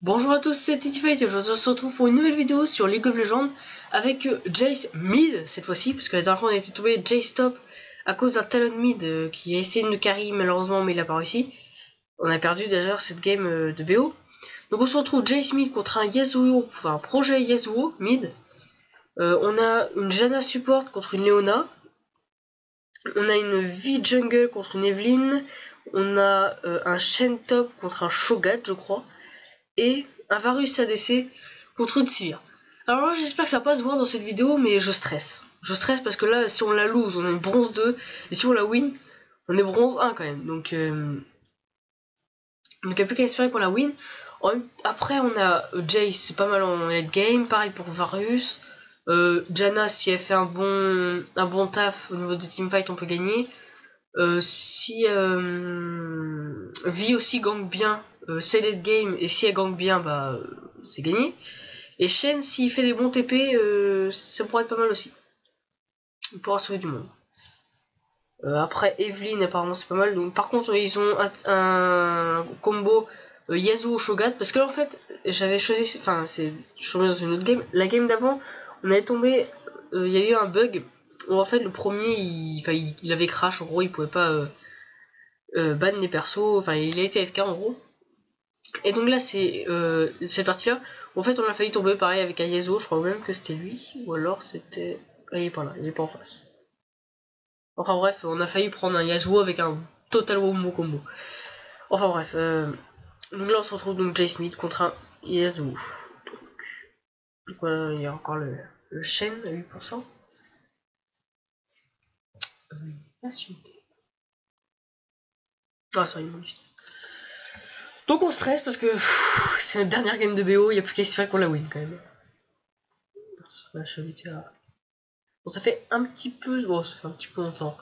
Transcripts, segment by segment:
Bonjour à tous, c'est Tityfight et aujourd'hui on se retrouve pour une nouvelle vidéo sur League of Legends avec Jayce mid cette fois-ci, parce que la dernière fois on a été tombé Jayce top à cause d'un talon mid qui a essayé de nous carry malheureusement mais il a pas réussi. On a perdu d'ailleurs cette game de BO. Donc on se retrouve Jayce mid contre un Yasuo, enfin un projet Yasuo mid. On a une Janna support contre une Leona. On a une Vi jungle contre une Evelynn. On a un Shen top contre un Shogat je crois. Et un Varus ADC contre une Sivir. Alors là j'espère que ça va pas se voir dans cette vidéo, mais je stresse. Je stresse parce que là si on la lose on est bronze 2 et si on la win on est bronze 1 quand même. Donc il n'y a plus qu'à espérer pour la win. Après on a Jayce, c'est pas mal en late game, pareil pour Varus. Janna si elle fait un bon taf au niveau des teamfights on peut gagner. Si Vi aussi gank bien, c'est late game, et si elle gank bien, bah c'est gagné. Et Shen, s'il fait des bons TP, ça pourrait être pas mal aussi. Il pourra sauver du monde. Après Evelynn, apparemment c'est pas mal. Donc, par contre, ils ont un combo Yasuo Shogat, parce que là en fait, j'avais choisi, enfin, c'est tombé dans une autre game. La game d'avant, on avait tombé, il y a eu un bug. Où en fait le premier il avait crash, en gros il pouvait pas ban les persos, enfin il a été FK en gros. Et donc là c'est cette partie là où en fait on a failli tomber pareil avec un Yasuo, je crois même que c'était lui, ou alors c'était... Ah, il est pas là, il est pas en face. Enfin bref, on a failli prendre un Yasuo avec un total wombo combo. Enfin bref, donc là on se retrouve donc Jayce mid contre un Yasuo. Donc voilà, il y a encore le Shen à 8%. La suite. Ah, ça, il manque vite. Donc on stresse parce que c'est notre dernière game de BO, il n'y a plus qu'à espérer qu'on la win quand même. Là, je suis habitué à... Bon, ça fait un petit peu... Bon, ça fait un petit peu longtemps.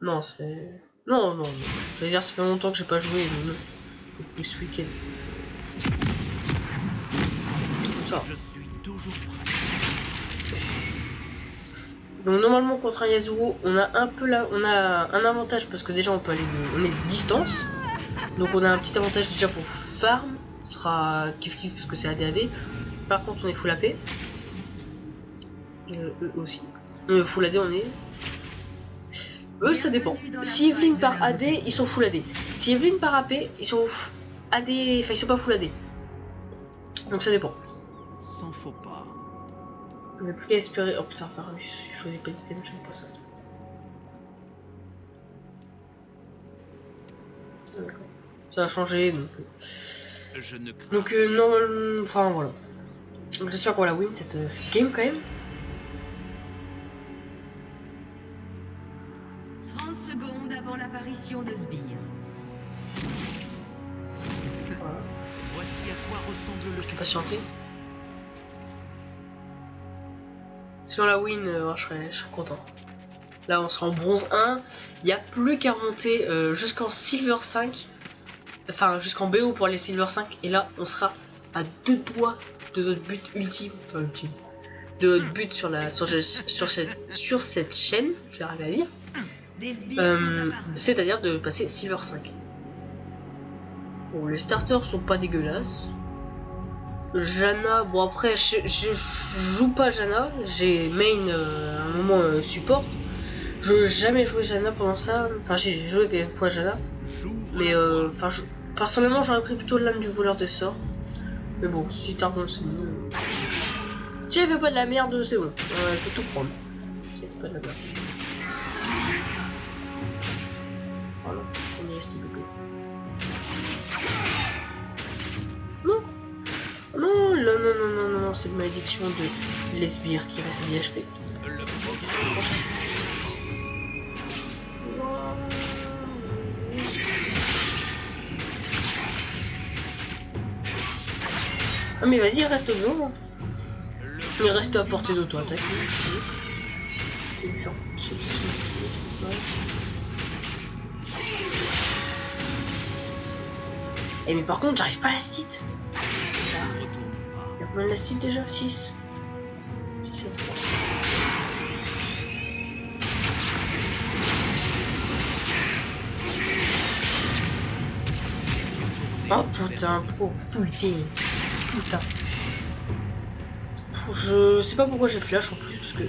Non, ça fait... Non. Je veux dire, ça fait longtemps que j'ai pas joué, mais non. Depuis ce week-end. Comme ça. Je suis toujours prêt. Donc normalement contre un Yasuo, on a un peu là, on a un avantage parce que déjà on peut aller on est de distance. Donc on a un petit avantage déjà pour farm, ce sera kiff parce que c'est AD. Par contre on est full AP. Eux aussi. Full AD on est. Eux ça dépend. Si Evelynn par AD, ils sont full AD. Si Evelynn par AP, ils sont AD, enfin ils sont pas full AD. Donc ça dépend. Sans faux pas. On n'a plus qu'à espérer. Oh putain, j'ai choisi pas d'item, j'aime pas ça. D'accord. Ça a changé donc. Je ne crains. Donc normalement. Enfin voilà. Donc j'espère qu'on va la win cette game quand même. 30 secondes avant l'apparition de Sbire. Voilà. Voici à quoi ressemble le Patienter. Si on la win, je serais content. Là on sera en bronze 1. Il n'y a plus qu'à remonter jusqu'en silver 5. Enfin jusqu'en BO pour les silver 5. Et là on sera à 2 doigts de notre but ultime. Enfin ultime. De notre but sur cette chaîne. Je vais arriver à dire. C'est-à-dire de passer silver 5. Bon, les starters sont pas dégueulasses. Janna, bon après je joue pas Janna, j'ai main un moment support. Je n'ai jamais joué Janna pendant ça, enfin j'ai joué quelques fois Janna. Mais enfin personnellement j'aurais pris plutôt l'âme du voleur des sorts. Mais bon, si t'as bon c'est bon. Si elle fait pas de la merde c'est bon, elle peut tout prendre. Si elle fait pas de la merde. Voilà, on est resté bébé. Non, c'est une malédiction de l'Esbire qui reste à 10 HP. Ah mais vas-y, reste devant. Il reste à portée d'auto-attaque. Eh mais par contre, j'arrive pas à la stit. Il y a combien de la stit déjà? 6. 6 et 3. Oh putain, oh putain. putain. Je sais pas pourquoi j'ai flash en plus, parce que je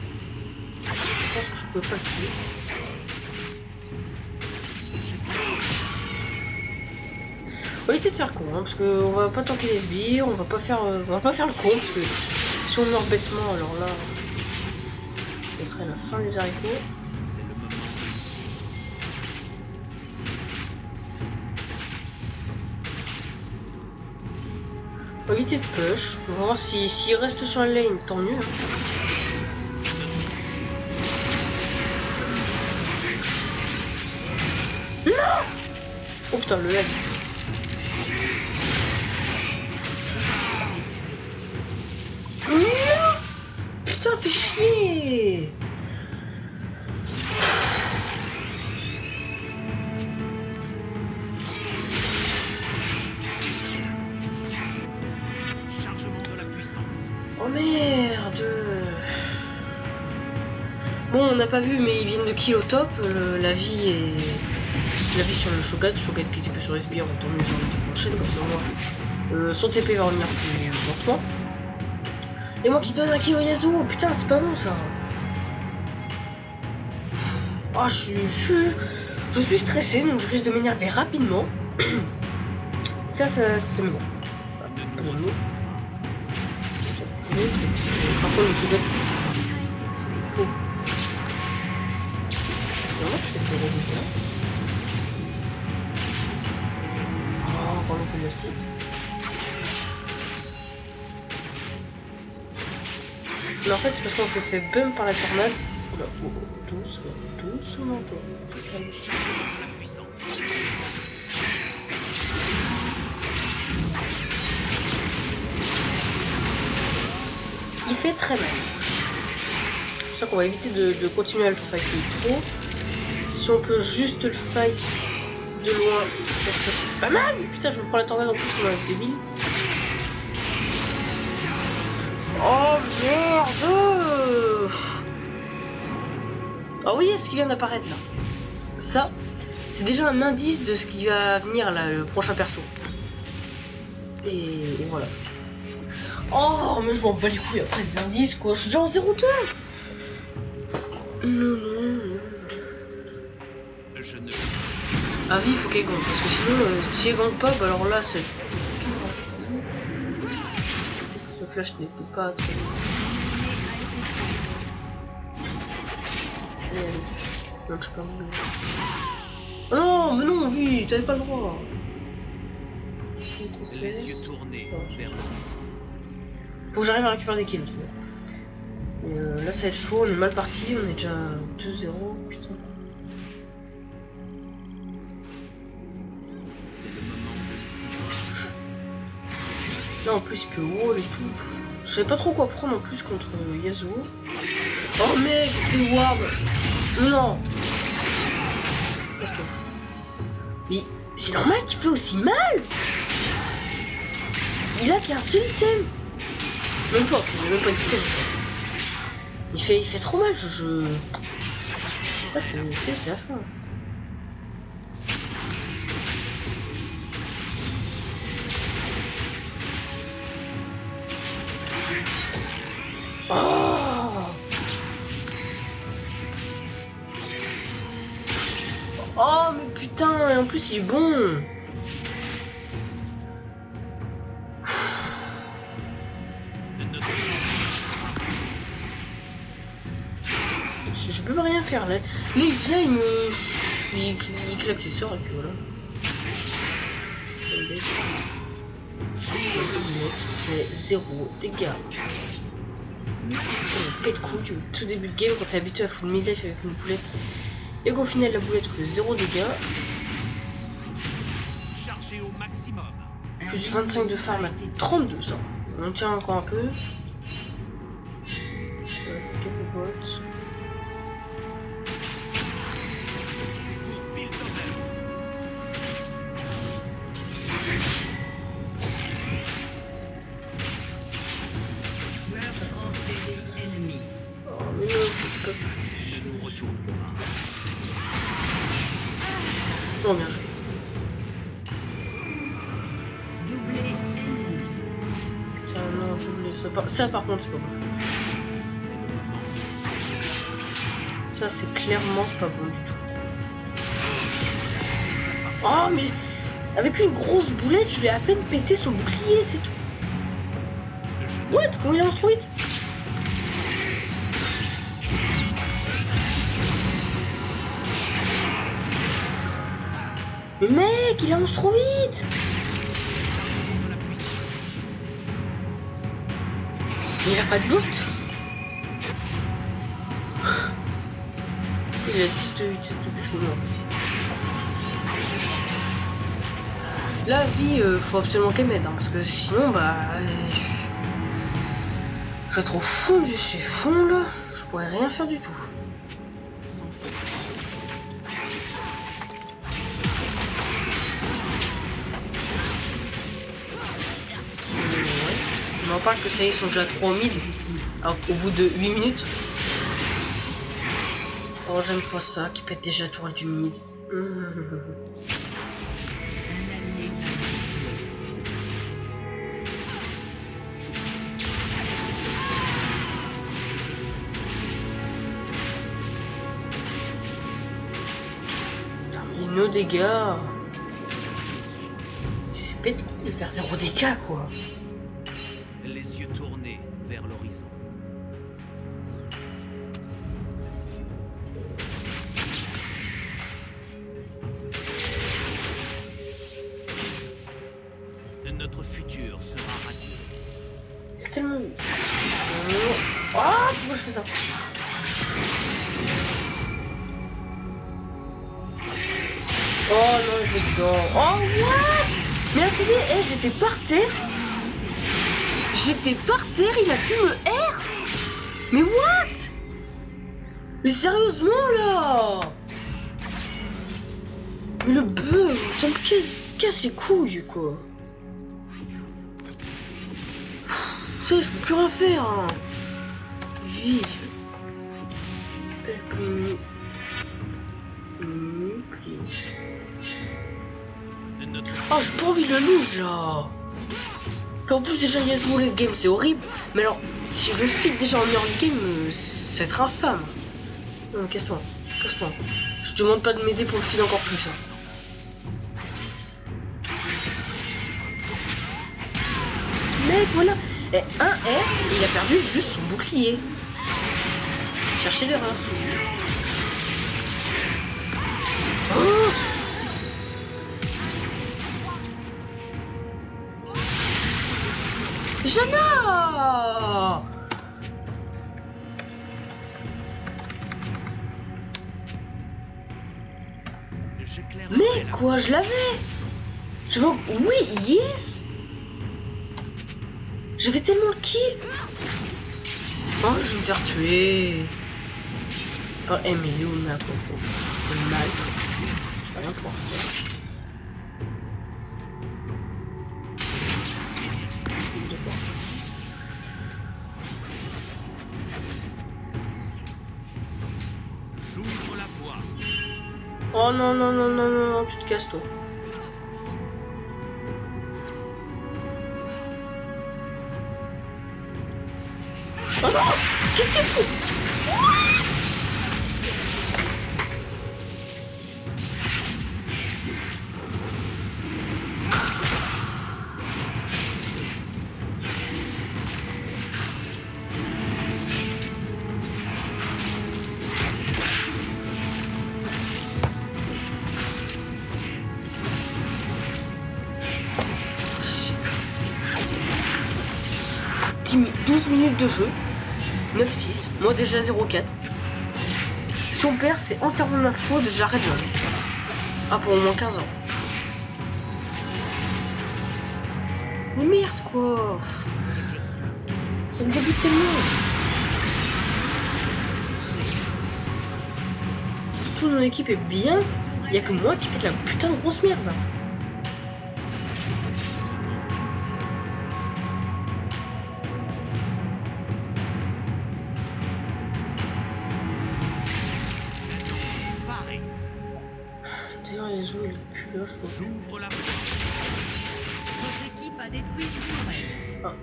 pense que je peux pas le tuer. On va éviter de faire le con, hein, parce qu'on va pas tanker les sbires, on va pas faire le con, parce que si on meurt bêtement, alors là, ce serait la fin des haricots. C'est le moment. On va éviter de push, on va voir s'il reste sur la lane, tant mieux. Hein. Non! Oh putain, le lag. Non! Putain, fais chier! Chargement de la puissance. Oh merde! Bon, on n'a pas vu, mais ils viennent de kill au top. La vie sur le Shogat qui TP sur SBR, on tombe les gens de prochaine, comme ça moi. Son TP va revenir plus lentement. Et moi qui donne un kill au Yasuo, putain, c'est pas bon ça! Ah, je suis stressé, donc je risque de m'énerver rapidement. Ça c'est bon. Par contre, le Shogat. Oh. Non, je fais 0 dégâts. Oh, encore le coup de l'acide. Mais en fait, c'est parce qu'on s'est fait bump par la tornade. Oula, oh, doucement, calme. Il fait très mal. C'est pour ça qu'on va éviter de continuer à le fight trop. Si on peut juste le fight de loin, ça serait pas mal. Putain, je me prends la tornade en plus, on va être débile. Oh merde! Oh oui, ce qui vient d'apparaître là. Ça, c'est déjà un indice de ce qui va venir là, le prochain perso. Et voilà. Oh, mais je m'en bats les couilles après des indices quoi. Je suis déjà en 0-2. Je ne... Ah vie, il faut qu'elle gagne, parce que sinon, si elle gagne pas, bah alors là, c'est... Ce flash n'était pas très bien. Allez, allez. Non, je sais pas où. Oh non, mais non, vie, t'avais pas le droit. Les yeux tournés vers le... Faut que j'arrive à récupérer des kills. Et là, ça va être chaud, on est mal parti, on est déjà 2-0, putain. Là en plus il peut wall et tout. Je savais pas trop quoi prendre en plus contre Yasuo. Oh mec, c'était ward. Non. Laisse-toi. Mais c'est normal qu'il fait aussi mal. Il a qu'un seul item. Même pas, il a même pas d'item. Il fait trop mal, Ah, c'est la fin. Oh, oh mais putain, et en plus il est bon. Je peux rien faire là. Là il vient, il claque ses sorts et puis voilà. Il fait 0 dégâts. Pète couille au tout début de game quand t'es habitué à full mid-life avec une boulette. Et qu'au final la boulette fait 0 dégâts. Plus 25 de farm à 32 ça. On tient encore un peu. Quelques bots. Oh bien joué. Ça par contre c'est pas bon. C'est le moment. Ça c'est clairement pas bon du tout. Oh mais avec une grosse boulette je lui ai à peine pété son bouclier, c'est tout. What? Comment il a instruit? Mais mec, il avance trop vite! Il a pas de botte? Il a 10 de vitesse de plus que moi en fait. La vie, faut absolument qu'elle m'aide, hein, parce que sinon, bah... je vais être au fond de ces fonds là, je pourrais rien faire du tout. On en parle que ça y est, ils sont déjà 3 au mid. Alors, au bout de 8 minutes. Oh, j'aime pas ça, qui pète déjà tour du mid. Putain, mais nos dégâts. C'est bête de faire 0 dégâts quoi. Les yeux tournés vers l'horizon. Notre futur sera radieux. Il y a tellement... Ah, pourquoi je fais ça? Oh non, je vais dedans. Oh, what? Mais attendez, j'étais par terre. J'étais par terre, il a pu me R. Mais what? Mais sérieusement là? Mais le bug, ça me casse les couilles quoi. Tu sais, je peux plus rien faire. Hein. Vive. Oh, j'ai pas envie de le lose là. Puis en plus déjà il y a ce volet de game, c'est horrible. Mais alors, si je le fit déjà en early game, c'est être infâme. Non, casse-toi, casse-toi. Je te demande pas de m'aider pour le feed encore plus. Hein. Mec, voilà. Et un R, il a perdu juste son bouclier. Cherchez l'erreur. Oh! Jana! Mais quoi, je l'avais! Je veux... Oui, yes! J'avais tellement le kill! Oh, je vais me faire tuer! Oh, Emilio, n'a pas fait mal. J'ai rien pour faire. J'ouvre la voie. Oh non, non, non, non, non, non, tu te casses toi. Oh non! Qu'est-ce qu'il fout? « 12 minutes de jeu, 9-6, moi déjà 0-4. Si on perd, c'est entièrement ma faute, j'arrête là. Ah, pour au moins 15 ans. Mais merde quoi. Ça me dégoûte tellement. Toute mon équipe est bien, il y a que moi qui fais de la putain de grosse merde. Les eaux, les là, j'ouvre la voie. Votre équipe a détruit une tourelle. Ah.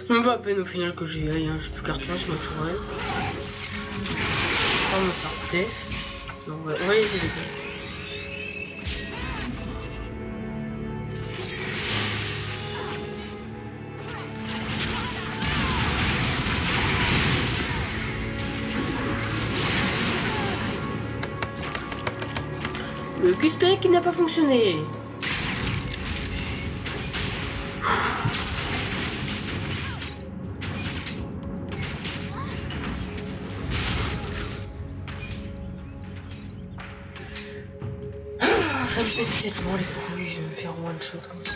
Même pas à peine au final que j'ai rien, j'ai plus carton sur ma tourelle. On va me faire def. Non, on va essayer de faire. Le QSP qui n'a pas fonctionné. Ça me fait tellement les couilles de me faire one shot comme ça.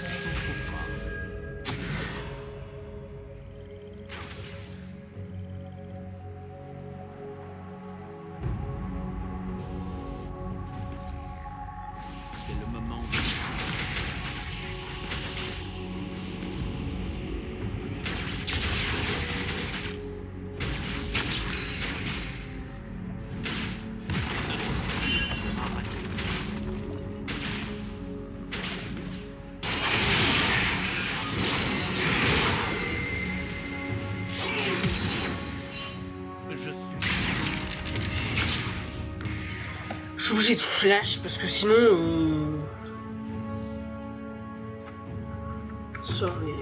C'est le moment. Je suis obligé de flash parce que sinon sorry.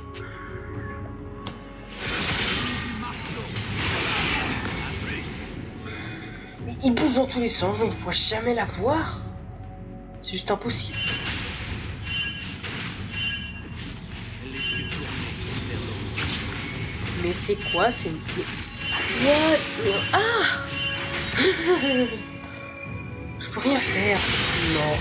Mais il bouge dans tous les sens, on ne pourra jamais la voir. C'est juste impossible. Mais c'est quoi? C'est une... What? Ah. Je peux rien faire. Non.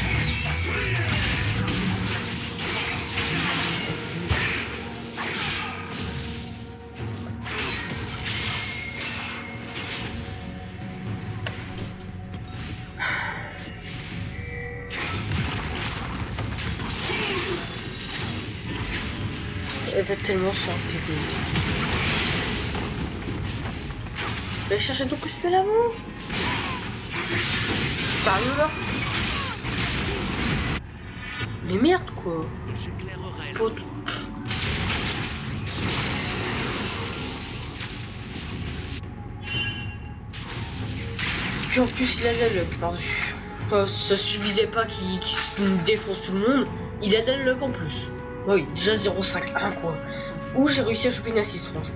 Elle va tellement s'enterrer. Je vais chercher ton coup de l'avant. Sérieux là? Mais merde quoi. Pote. Puis en plus il a de la luck par-dessus. Enfin, ça suffisait pas qu'il défonce tout le monde. Il a de la luck en plus. Oui, déjà 0,5-1 quoi. Ou j'ai réussi à choper une assist franchement.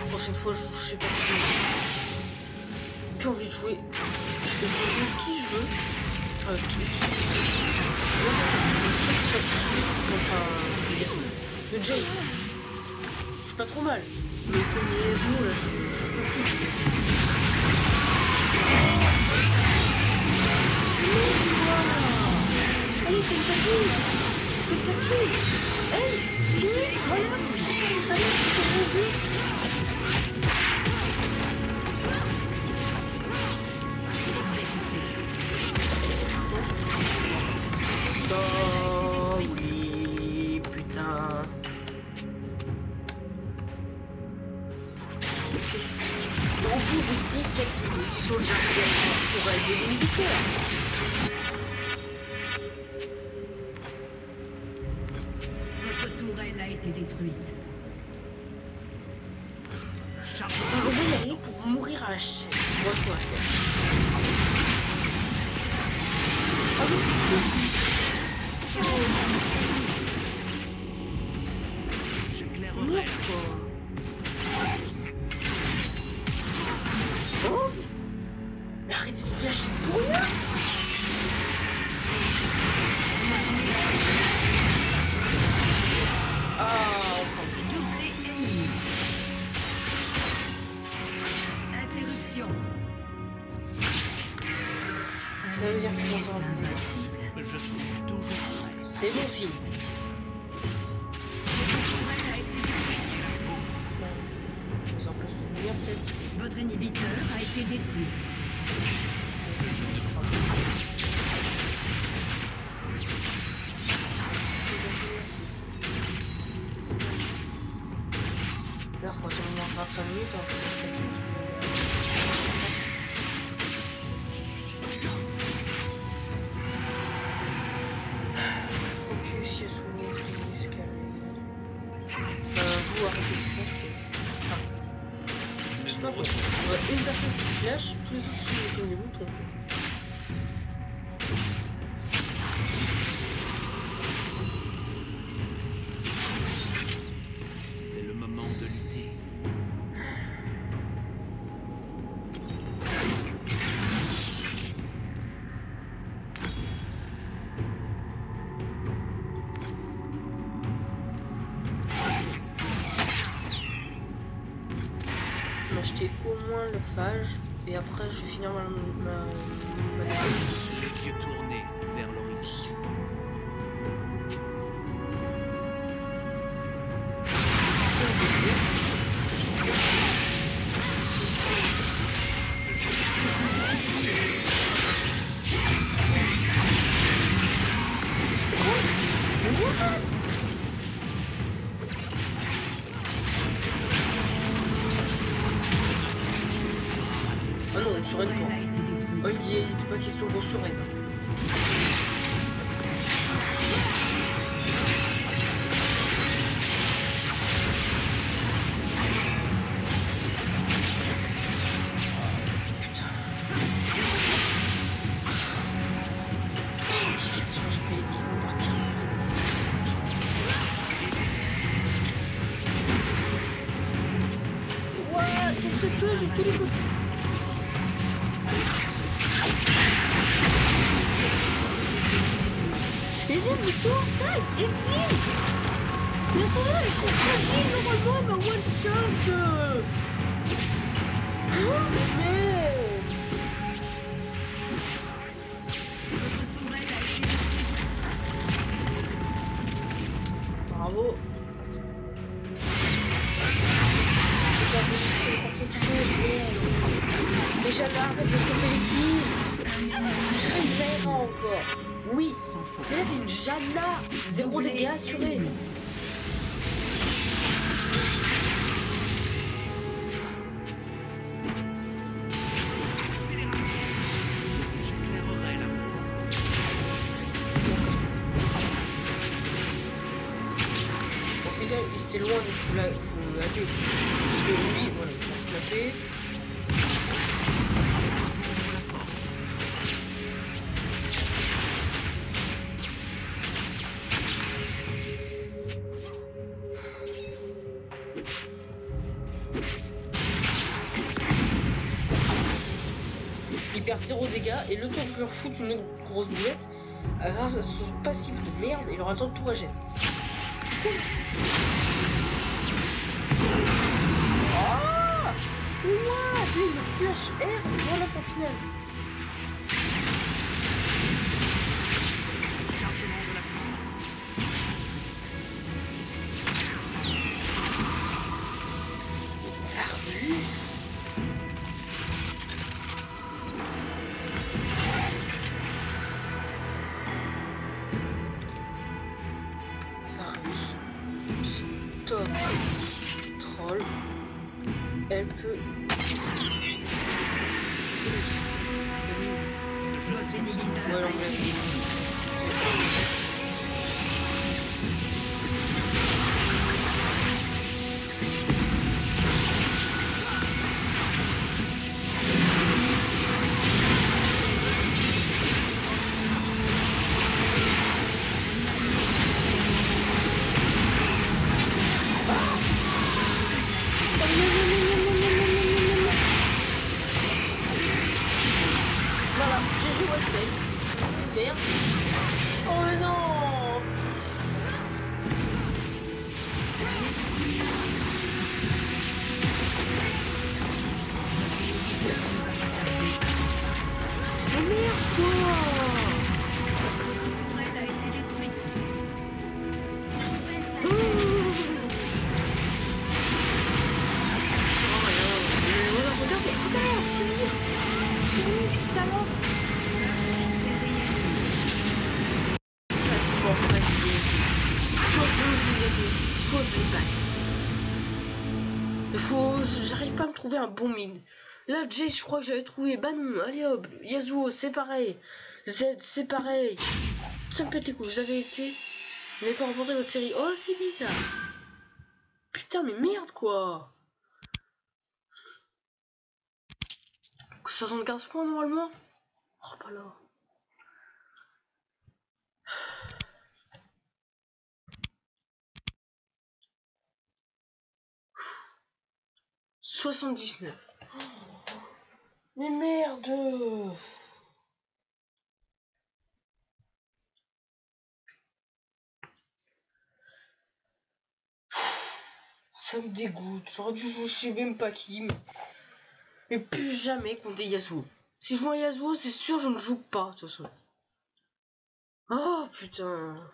Prochaine fois je sais pas qui. Plus envie de jouer. Je joue qui je veux. Enfin, le Jace. Je suis pas trop mal. Mais comme les Yasuo là, je peux plus. Allez, fais ta kill. Fais ta kill. Ace, fini, voilà. Allez, c'est bon but. Oui, putain. Au bout de 17 minutes, ils sont déjà pour régler les militaires. Votre tourelle a été détruite. On va y aller pour mourir à la chaîne. Moi, je dois faire. Ah oui, Mais arrêtez de flasher pour rien. Ah, enfin. Doublé ennemi. Interruption. Ça veut dire qu'ils vont s'en rendre. Je suis toujours prêt. C'est bon signe. Ils en place de lumière peut-être. Votre inhibiteur a été détruit. Là, faut attendre 25 minutes, on peut rester aquí. Focus, yes, we escalade. Vous arrêtez de flash. Enfin, je sais pas quoi. On a une personne qui flash, tous les autres sont comme des boutons. C'est le moment de lutter. Je vais acheter au moins le phage et après je vais finir ma Les yeux tournés vers l'horizon. Ah non, on surraide Tourelle pas. a été détruite. Oh, c'est pas question qu'on surraide. C'est peu, j'ai tous les côtés. Les ailes du tour, tac, et vite. Mais attendez, ils sont fragiles normalement, ma one shot. Oh, mais... Votre tourelle a été détruite. Bravo. J'ai pas voulu faire quelque chose, merde. Mais j'avais arrêté de choper les kills. Je serais une Zaira encore. Oui. Sans faute. Mais là, t'es une Janna. 0 dégâts assurés. J'éclairerai la voie. Au final, c'était loin de full AD. Parce que lui, voilà, il a clapé. Il perd 0 dégâts et le temps que je leur foute une grosse boulette, grâce à son passif de merde, il aura le temps de tout régénérer. Ah, ouah, lui, le flash air, voilà pour final. Chargement de la puissance. Farbus. Farbus. Stop. Troll. Elle peut... Votre inhibiteur Ouais, a l'anglais. été détruit. Ah, j'ai joué à play. Merde. Oh mais non. Oh merde quoi. Elle a été détruite. Regardez, Sylvie. Phoenix, salope. Bon, soit je l'ai pas. Il faut... J'arrive pas à me trouver un bon mid. Là, Jay, je crois que j'avais trouvé. Bah non, allez hop. Yasuo, c'est pareil. Z, c'est pareil. Ça me pète les couilles, vous avez été... Vous n'avez pas remporté votre série. Oh, c'est bizarre. Putain, mais merde, quoi. 75 points, normalement. Oh, pas là. « 79. Mais merde. Ça me dégoûte. J'aurais dû jouer, je sais même pas qui. Mais plus jamais contre des Yasuo. Si je joue un Yasuo, c'est sûr je ne joue pas, de toute façon. Oh putain.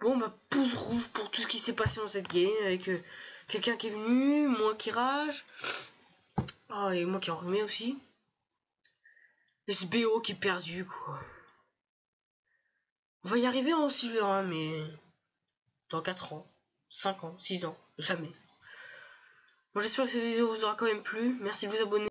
Bon, bah, pouce rouge pour tout ce qui s'est passé dans cette game, avec quelqu'un qui est venu, moi qui rage. Ah, et moi qui en remets aussi. SBO qui est perdu, quoi. On va y arriver en silver, hein, mais... Dans 4 ans, 5 ans, 6 ans, jamais. Bon, j'espère que cette vidéo vous aura quand même plu. Merci de vous abonner.